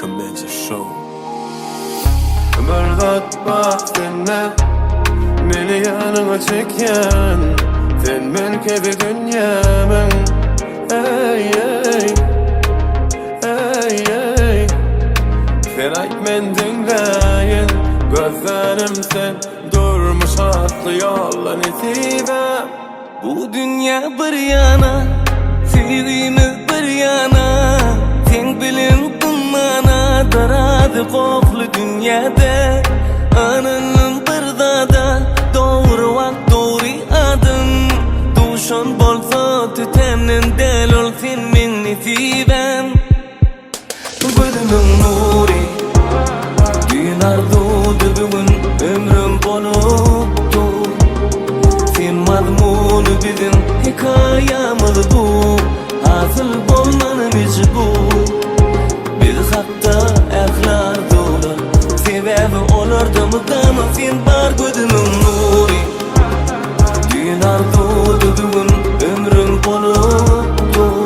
Commander Show. Bir zat bak dinle, beni yanına çeken, sen melkebi dünyamın. Ey ey, ey ey, sen ayt men dinleyin, gözlerim sen durmuş atlı yolla nesibem. Bu dünya bir yana, sevgimiz bir yana, sen bilin kılmana, daradı koklu dünyada. Ananın bir dada, doğru vakt doğru adım, duşan bolsa tütemnin del ol sen min nesibem. Gözümün nuri, dünyar doğdu bugün ömrüm boluptu. Sen mazmunu bizim hikayemiz bu, asıl bolmanımız bu. Biz hatta ehlar dolar, sebebi olurdumuzdan sen bar gözümün nuri. Dünyar doğdu bugün ömrüm boluptu.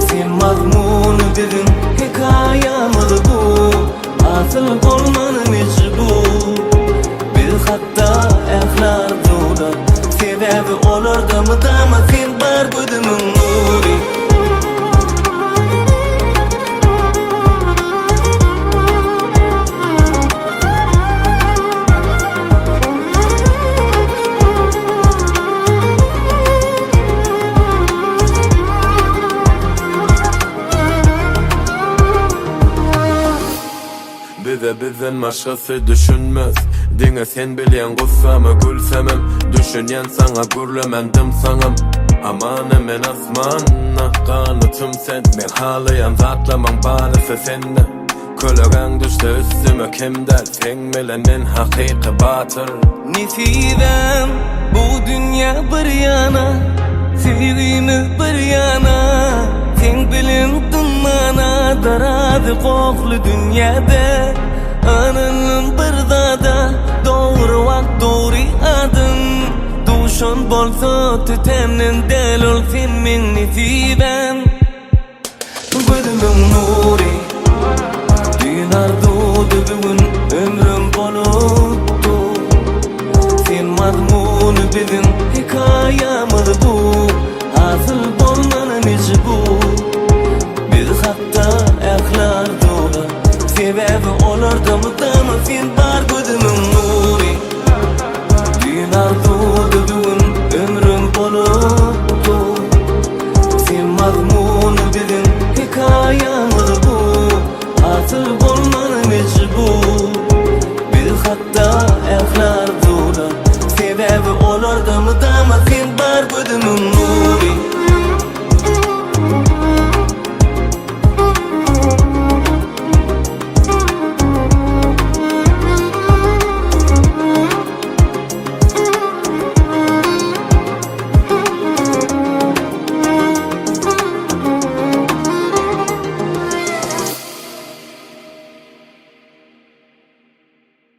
Sen mazmunu bizim hikayemiz bu, asıl bolmanımız bu. Biz hatta ehlar dolar, sebebi olurdumuzdan sen bar gözümün nuri. Bize bizden başkası düşünmez. Dine sen bilen gussamı gülsemem, düşünyen sana gürlemendim sanam. Aman emen asmanna, kanıtım sen, men halayan zatlaman banısı sende. Kölögen düştü üstüme kim der, sen milenin hakiki batır. Nesibem, bu dünya bir yana, sevgimiz bir yana, sen bilin kılmana, daradı koklu dünyada. Ananın bir dada, doğru vakt doğru adım, duşan bolsa tütemnin del ol sen min nesibem. Gözümün nuri, dünyar doğdu bugün ömrüm boluptu. Sen mazmunu bizim hikayemiz bu, asıl bolmanımız bu. Biz hatta ehlar dolar, sebebi olurdumuzdan sen bar gözümün nuri. Dünyar doğdu bugün ömrüm boluptu.